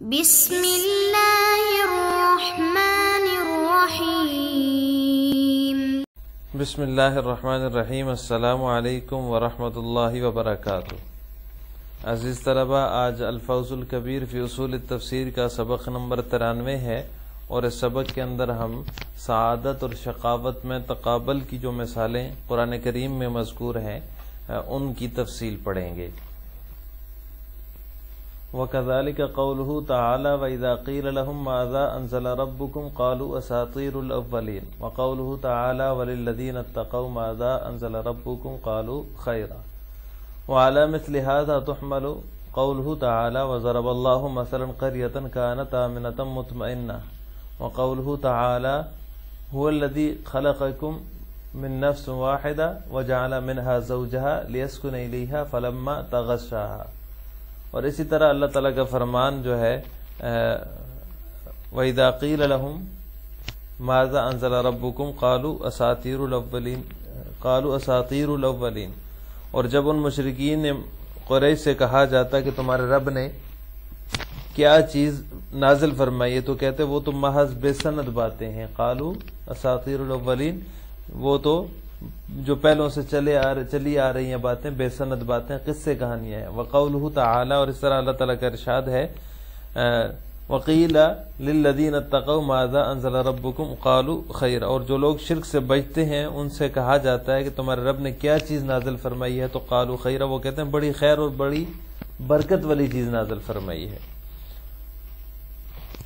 بسم اللہ الرحمن الرحیم۔ بسم اللہ الرحمن الرحیم۔ السلام علیکم ورحمۃ اللہ وبرکاتہ۔ عزیز طلبہ، آج الفوز الکبیر فی اصول التفسیر کا سبق نمبر 93 ہے، اور اس سبق کے اندر ہم سعادت اور شقاوت میں تقابل کی جو مثالیں قرآن کریم میں مذکور ہیں ان کی تفصیل پڑھیں گے۔ وَكَذَلِكَ قَوْلُهُ تَعَالَى وَإِذَا قِيلَ لَهُمْ مَاذَا أَنزَلَ رَبُّكُمْ قَالُوا أَسَاطِيرُ الْأَوَّلِينَ وَقَوْلُهُ تَعَالَى وَلِلَّذِينَ اتَّقَوْا مَاذَا أَنزَلَ رَبُّكُمْ قَالُوا خَيْرًا وَعَلَى مِثْلِ هَذَا تُحْمَلُ قَوْلُهُ تَعَالَى وَضَرَبَ اللَّهُ مَثَلًا قَرْيَةً كَانَتْ آمِنَةً مُطْمَئِنَّةً وَقَوْلُهُ تَعَالَى هُوَ الَّذِي خَلَقَكُم مِّن نَّفْسٍ وَاحِدَةٍ وَجَعَلَ مِنْهَا زَوْجَهَا لِيَسْكُنَ إِلَيْهَا فَلَمَّا تَغَشَّاهَا۔ اور اسی طرح اللہ تعالیٰ کا فرمان جو ہے وَإِذَا قِيلَ لَهُمْ مَاذَا أَنزَلَ رَبُّكُمْ قَالُوا أَسَاطِيرُ الْأَوَّلِينَ۔ اور جب ان مشرکین قریش سے کہا جاتا کہ تمہارے رب نے کیا چیز نازل فرمائی ہے، تو کہتے وہ تو محض بے سند باتیں ہیں۔ قالوا اساطیر الاولین، وہ تو جو پہلوں سے چلی آ رہی ہیں باتیں، بے سند باتیں، قصے کہانیاں ہیں۔ وقولہ تعالی، اور اس طرح اللہ تعالیٰ کا ارشاد ہے وقیل للذین اتقوا ماذا انزل ربکم قالوا خیر، اور جو لوگ شرک سے بچتے ہیں ان سے کہا جاتا ہے کہ تمہارے رب نے کیا چیز نازل فرمائی ہے، تو قالوا خیر، وہ کہتے ہیں بڑی خیر اور بڑی برکت والی چیز نازل فرمائی ہے۔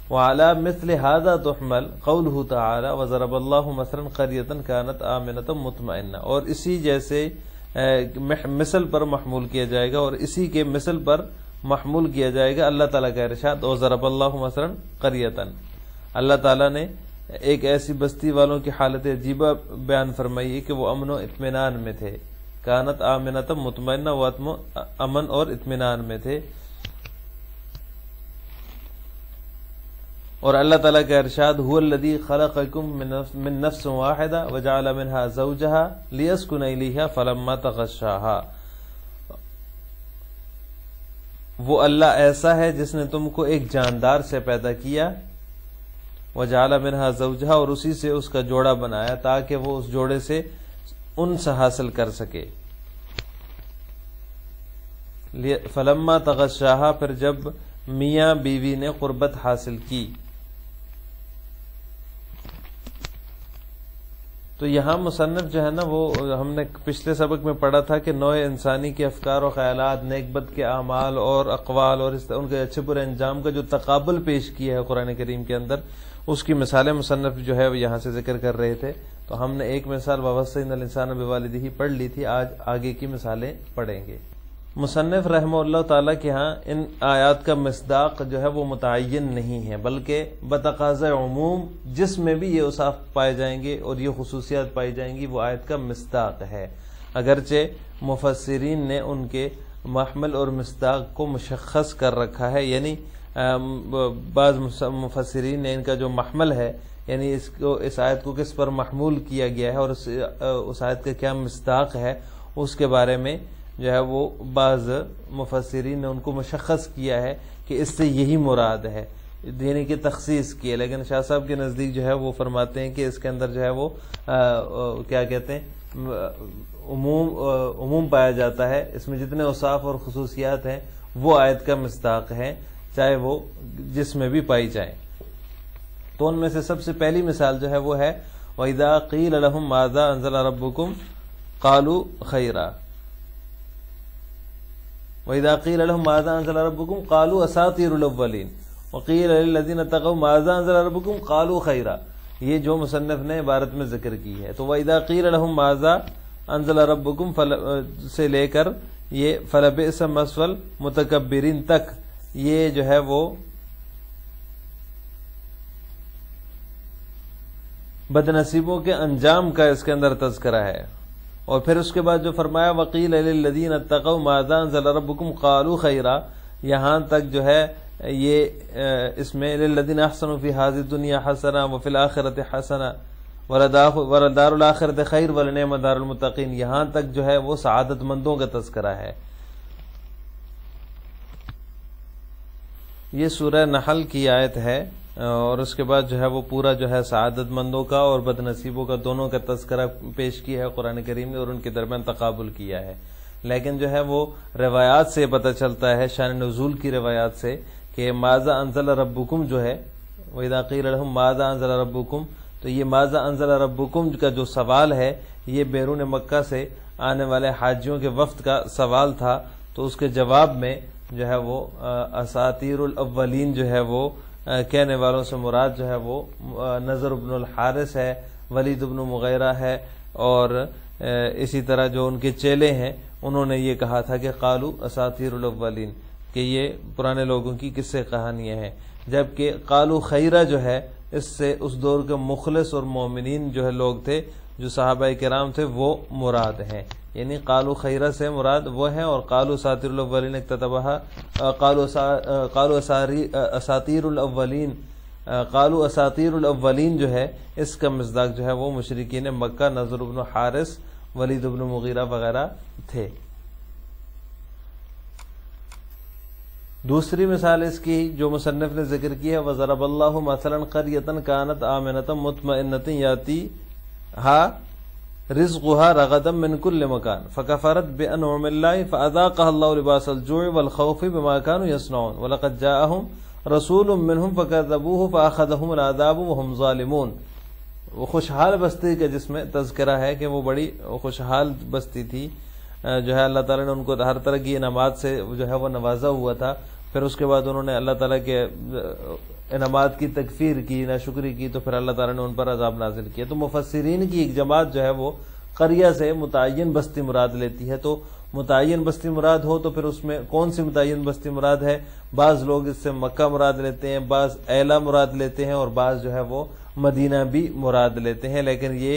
وعلى مثل هذا تحمل قوله تعالى وضرب الله مثلا قرية كانت آمنة مطمئنة، اور اسی جیسے مثل پر محمول کیا جائے گا، اور اسی کے مثل پر محمول کیا جائے گا اللہ تعالیٰ کا ارشاد وضرب الله مثلا قرية۔ اللہ تعالیٰ نے ایک ایسی بستی والوں کی حالت عجیبہ بیان فرمائی ہے کہ وہ امن و اطمینان میں تھے۔ كانت آمنة مطمئنة، وہ امن اور اطمینان میں تھے۔ اور اللہ تعالیٰ کا ارشاد هو الذی خلقکم من نفس واحدہ وجعل منها زوجها لیسکن الیہا فلما تغشاها، وہ اللہ ایسا ہے جس نے تم کو ایک جاندار سے پیدا کیا، وجعل منها زوجها، اور اسی سے اس کا جوڑا بنایا تاکہ وہ اس جوڑے سے انس حاصل کر سکے۔ فلما تغشاها، پھر جب میاں بیوی نے قربت حاصل کی۔ تو یہاں مصنف جو ہے نا، وہ ہم نے پچھلے سبق میں پڑھا تھا کہ نوع انسانی کے افکار و خیالات، نیک بد کے اعمال اور اقوال اور ان کے اچھے برے انجام کا جو تقابل پیش کیا ہے قرآن کریم کے اندر، اس کی مثالیں مصنف جو ہے وہ یہاں سے ذکر کر رہے تھے۔ تو ہم نے ایک مثال وَوَصَّيْنَا الْإِنسَانَ بِوَالِدِهِ پڑھ لی تھی، آج آگے کی مثالیں پڑھیں گے۔ مصنف رحمہ اللہ تعالیٰ کے ہاں ان آیات کا مصداق جو ہے وہ متعین نہیں ہے، بلکہ بتقاضۂ عموم جس میں بھی یہ اوصاف پائے جائیں گے اور یہ خصوصیات پائی جائیں گی وہ آیت کا مصداق ہے، اگرچہ مفسرین نے ان کے محمل اور مصداق کو مشخص کر رکھا ہے، یعنی بعض مفسرین نے ان کا جو محمل ہے، یعنی اس آیت کو کس پر محمول کیا گیا ہے اور اس آیت کا کیا مصداق ہے، اس کے بارے میں جو ہے وہ بعض مفسرین نے ان کو مشخص کیا ہے کہ اس سے یہی مراد ہے، یعنی کہ تخصیص کی ہے۔ لیکن شاہ صاحب کے نزدیک جو ہے وہ فرماتے ہیں کہ اس کے اندر جو ہے وہ کیا کہتے ہیں عموم پایا جاتا ہے، اس میں جتنے اوصاف اور خصوصیات ہیں وہ آیت کا مصداق ہیں، چاہے وہ جس میں بھی پائی جائیں۔ تو ان میں سے سب سے پہلی مثال جو ہے وہ ہے وَإِذَا قِيلَ لَهُمْ مَاذَا أَنزَلَ رَبُّكُمْ قَالُوا خَيْرًا وَإِذَا قِيلَ لَهُمْ مَاذَا أَنزَلَ رَبُّكُمْ قَالُوا أَسَاطِيرُ الْأَوَّلِينَ وَقِيلَ لِلَّذِينَ اتَّقَوْا مَاذَا أَنزَلَ رَبُّكُمْ قَالُوا خَيْرًا، یہ جو مصنف نے عبارت میں ذکر کی ہے۔ تو وَإِذَا قِيلَ لَهُمْ مَاذَا أَنزَلَ رَبُّكُمْ سے لے کر یہ فَلَبِئْسَ مَثْوَى الْمُتَكَبِّرِينَ تک، یہ جو ہے وہ بدنصیبوں کے انجام کا اس کے اندر تذکرہ ہے۔ اور پھر اس کے بعد جو فرمایا وَقِيلَ لِلَّذِينَ اتَّقَوْا مَاذَا أَنزَلَ رَبُّكُمْ قَالُوا خَيْرًا، یہاں تک جو ہے یہ اس میں لِلَّذِينَ أَحْسَنُوا فِي هَذِهِ الدُّنْيَا حَسَنَةً وَفِي الْآخِرَةِ حَسَنَةً وَلَدَارُ الْآخِرَةِ خَيْرٌ وَلَنِعْمَ دَارُ الْمُتَّقِينَ، یہاں تک جو ہے وہ سعادت مندوں کا تذکرہ ہے۔ یہ سورہ نحل کی آیت ہے، اور اس کے بعد جو ہے وہ پورا جو ہے سعادت مندوں کا اور بد نصیبوں کا دونوں کا تذکرہ پیش کیا ہے قرآن کریم نے، اور ان کے درمیان تقابل کیا ہے. لیکن جو ہے وہ روایات سے پتہ چلتا ہے، شان نزول کی روایات سے، کہ ماذا انزل ربکم جو ہے، وَإِذَا قِيلَ لَهُمْ ماذا انزل ربکم، تو یہ ماذا انزل ربکم کا جو سوال ہے یہ بیرون مکہ سے آنے والے حاجیوں کے وفد کا سوال تھا. تو اس کے جواب میں جو ہے وہ اساطیر الاولین جو ہے وہ کہنے والوں سے مراد جو ہے وہ نضر بن الحارث ہے، ولید بن مغیرہ ہے، اور اسی طرح جو ان کے چیلے ہیں انہوں نے یہ کہا تھا کہ قالو اساطیر الاولین، کہ یہ پرانے لوگوں کی قصے کہانیاں ہیں. جبکہ قالو خیرہ جو ہے اس سے اس دور کے مخلص اور مومنین جو ہے لوگ تھے، جو صحابہ کرام تھے، وہ مراد ہیں. یعنی قالو خیرہ سے مراد وہ ہیں، اور قالو اساطیر الاولین اکتتبہا، قالو اساطیر الاولین، قالو اساطیر الاولین جو ہے اس کا مصداق جو ہے وہ مشرکین مکہ نضر بن حارث، ولید بن مغیرہ وغیرہ تھے. دوسری مثال اس کی جو مصنف نے ذکر کی ہے، وَضَرَبَ اللَّهُ مَثَلًا قَرْيَةً كَانَتْ آمِنَةً مُطْمَئِنَّةً يَأْتِيهَا رِزْقُهَا رَغَدًا مِنْ كُلِّ مَكَانٍ فَكَفَرَتْ بِأَنْعُمِ اللَّهِ فَأَذَاقَهَا اللَّهُ لِبَاسَ الْجُوعِ وَالْخَوْفِ بِمَا كَانُوا يَصْنَعُونَ وَلَقَدْ جَاءَهُمْ رَسُولٌ مِّنْهُمْ فَكَذَّبُوهُ فَأَخَذَهُمُ الْعَذَابُ وَهُمْ ظَالِمُونَ. وہ خوشحال بستی کا جس میں تذکرہ ہے کہ وہ بڑی خوشحال بستی تھی، جو ہے اللہ تعالیٰ نے ان کو ہر طرح کی انعامات سے جو ہے وہ نوازا ہوا تھا. پھر اس کے بعد انہوں نے اللہ تعالیٰ کے انعامات کی تکفیر کی، ناشکری کی، تو پھر اللہ تعالیٰ نے ان پر عذاب نازل کیا. تو مفسرین کی ایک جماعت جو ہے وہ قریہ سے متعین بستی مراد لیتی ہے. تو متعین بستی مراد ہو تو پھر اس میں کون سی متعین بستی مراد ہے؟ بعض لوگ اس سے مکہ مراد لیتے ہیں، بعض ایلا مراد لیتے ہیں، اور بعض جو ہے وہ مدینہ بھی مراد لیتے ہیں. لیکن یہ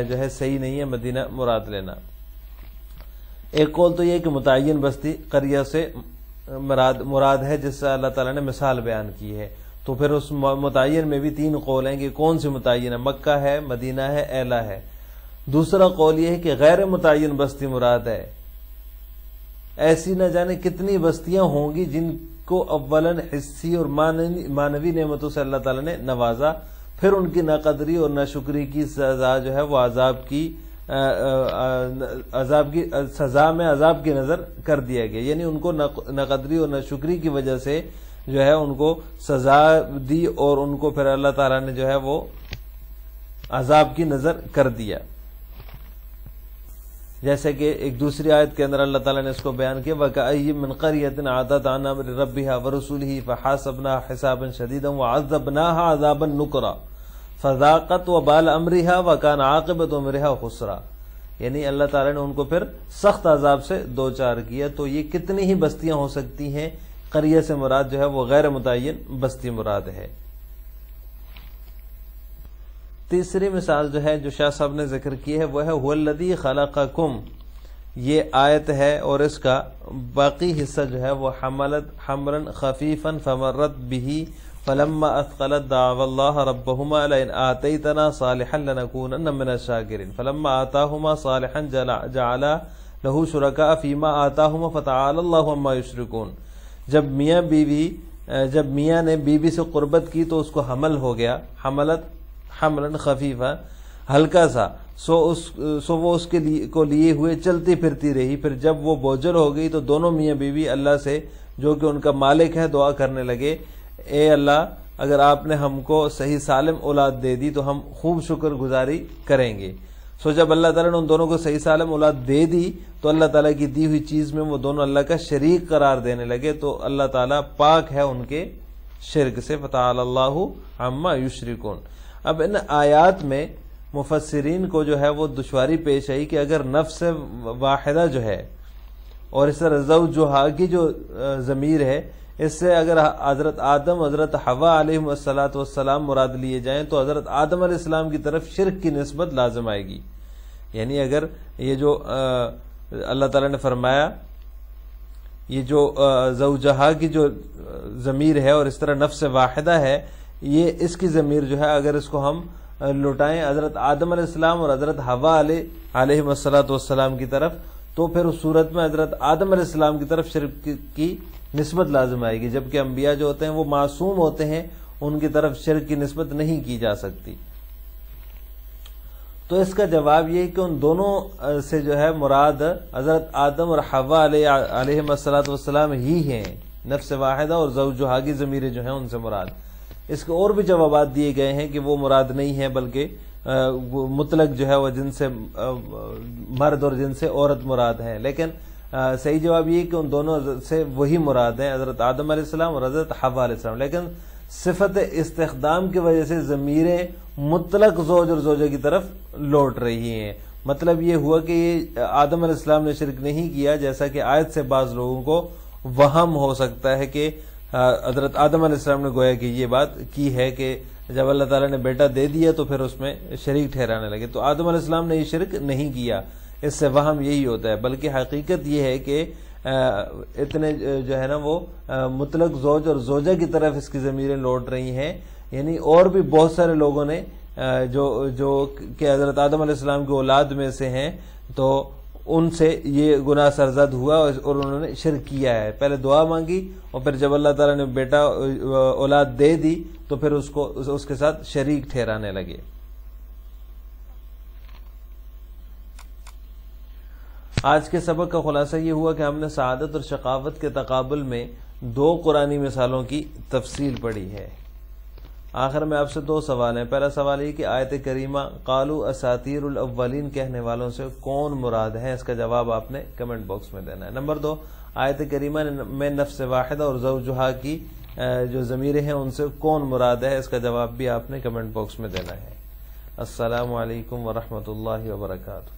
جو ہے صحیح نہیں ہے مدینہ مراد لینا. ایک قول تو یہ کہ متعین بستی قریہ سے مراد ہے جس سے اللہ تعالیٰ نے مثال بیان کی ہے. تو پھر اس متعین میں بھی تین قول ہیں کہ کون سی متعین ہے، مکہ ہے، مدینہ ہے، ایلا ہے. دوسرا قول یہ ہے کہ غیر متعین بستی مراد ہے. ایسی نہ جانے کتنی بستیاں ہوں گی جن کو اولاً حسی اور معنوی نعمتوں سے اللہ تعالیٰ نے نوازا، پھر ان کی ناقدری اور ناشکری کی سزا جو ہے وہ عذاب کی سزا میں عذاب کی نظر کر دیا گیا. یعنی ان کو ناقدری اور ناشکری کی وجہ سے جو ہے ان کو سزا دی، اور ان کو پھر اللہ تعالیٰ نے جو ہے وہ عذاب کی نظر کر دیا. جیسے کہ ایک دوسری آیت کے اندر اللہ تعالیٰ نے اس کو بیان کیا، وَكَأَيٍّ مِّن قَرْيَةٍ عَتَتْ عَنْ أَمْرِ رَبِّهَا وَرُسُلِهِ فَحَاسَبْنَاهَا حِسَابًا شَدِيدًا وَعَذَّبْنَاهَا عَذَابًا نُكْرًا فَذَاقَتْ وَبَالَ أَمْرِهَا وَكَانَ عَاقِبَةُ أَمْرِهَا خُسْرًا. یعنی اللہ تعالیٰ نے ان کو پھر سخت عذاب سے دوچار کیا. تو یہ کتنی ہی بستیاں ہو سکتی ہیں، قریہ سے مراد جو ہے وہ غیر متعین بستی مراد ہے. تیسری مثال جو ہے جو شاہ صاحب نے ذکر کی ہے وہ ہے هُوَ الَّذِي خَلَقَكُمْ. یہ آیت ہے اور اس کا باقی حصہ جو ہے وہ حملت حمرا خفیفا فمرت به فلما اثقلت دعوا الله ربهما لئن آتيتنا صالحا لنكونن من الشاكرين فلما آتاهما صالحا جعلا له شركاء فيما آتاهما فتعالى الله عما يشركون. جب میاں نے بیوی سے قربت کی تو اس کو حمل ہو گیا، حملت حملا خفیفا، ہلکا سا، سو وہ اس کے کو لیے ہوئے چلتی پھرتی رہی. پھر جب وہ بوجھل ہو گئی تو دونوں میاں بیوی اللہ سے جو کہ ان کا مالک ہے دعا کرنے لگے، اے اللہ اگر آپ نے ہم کو صحیح سالم اولاد دے دی تو ہم خوب شکر گزاری کریں گے. سو جب اللہ تعالیٰ نے ان دونوں کو صحیح سالم اولاد دے دی تو اللہ تعالیٰ کی دی ہوئی چیز میں وہ دونوں اللہ کا شریک قرار دینے لگے. تو اللہ تعالیٰ پاک ہے ان کے شرک سے. فتعالی اللہ عما یشرکون. اب ان آیات میں مفسرین کو جو ہے وہ دشواری پیش آئی کہ اگر نفس واحدہ جو ہے اور اس طرح زوجہا کی جو ضمیر ہے اس سے اگر حضرت آدم حضرت حوا علیہ السلام مراد لیے جائیں تو حضرت آدم علیہ السلام کی طرف شرک کی نسبت لازم آئے گی. یعنی اگر یہ جو اللہ تعالیٰ نے فرمایا یہ جو زوجہا کی جو ضمیر ہے اور اس طرح نفس واحدہ ہے، یہ اس کی ضمیر جو ہے اگر اس کو ہم لوٹائیں حضرت آدم علیہ السلام اور حضرت حوا علیہ السلام کی طرف، تو پھر اس صورت میں حضرت آدم علیہ السلام کی طرف شرک کی نسبت لازم آئے گی، جبکہ انبیاء جو ہوتے ہیں وہ معصوم ہوتے ہیں، ان کی طرف شرک کی نسبت نہیں کی جا سکتی۔ تو اس کا جواب یہ کہ ان دونوں سے جو ہے مراد حضرت آدم اور حوا علیہم الصلوۃ والسلام ہی ہیں، نفس واحدہ اور زوجہا کی ضمیریں جو ہیں ان سے مراد۔ اس کے اور بھی جوابات دیے گئے ہیں کہ وہ مراد نہیں ہے، بلکہ مطلق جو ہے وہ جن سے مرد اور جن سے عورت مراد ہیں، لیکن صحیح جواب یہ کہ ان دونوں سے وہی مراد ہیں، حضرت آدم علیہ السلام اور حضرت حوا علیہ السلام، لیکن صفت استخدام کی وجہ سے ضمیریں مطلق زوج اور زوجہ کی طرف لوٹ رہی ہیں۔ مطلب یہ ہوا کہ یہ آدم علیہ السلام نے شرک نہیں کیا، جیسا کہ آیت سے بعض لوگوں کو وہم ہو سکتا ہے کہ حضرت آدم علیہ السلام نے گویا کہ یہ بات کی ہے کہ جب اللہ تعالیٰ نے بیٹا دے دیا تو پھر اس میں شریک ٹھہرانے لگے، تو آدم علیہ السلام نے یہ شرک نہیں کیا، اس سے وہم یہی ہوتا ہے، بلکہ حقیقت یہ ہے کہ اتنے جو ہے نا وہ مطلق زوج اور زوجہ کی طرف اس کی ضمیریں لوٹ رہی ہیں، یعنی اور بھی بہت سارے لوگوں نے جو کہ حضرت آدم علیہ السلام کی اولاد میں سے ہیں، تو ان سے یہ گناہ سرزد ہوا اور انہوں نے شرک کیا ہے۔ پہلے دعا مانگی اور پھر جب اللہ تعالیٰ نے بیٹا اولاد دے دی تو پھر اس کے ساتھ شریک ٹھہرانے لگے۔ آج کے سبق کا خلاصہ یہ ہوا کہ ہم نے سعادت اور شقاوت کے تقابل میں 2 قرآنی مثالوں کی تفصیل پڑھی ہے۔ آخر میں آپ سے 2 سوال ہیں۔ پہلا سوال یہ کہ آیت کریمہ قالوا اساطیر الاولین کہنے والوں سے کون مراد ہے، اس کا جواب آپ نے کمنٹ باکس میں دینا ہے۔ نمبر 2، آیت کریمہ میں نفس واحدہ اور زوجہا کی جو ضمیریں ہیں ان سے کون مراد ہے، اس کا جواب بھی آپ نے کمنٹ باکس میں دینا ہے۔ السلام علیکم ورحمۃ اللہ وبرکاتہ۔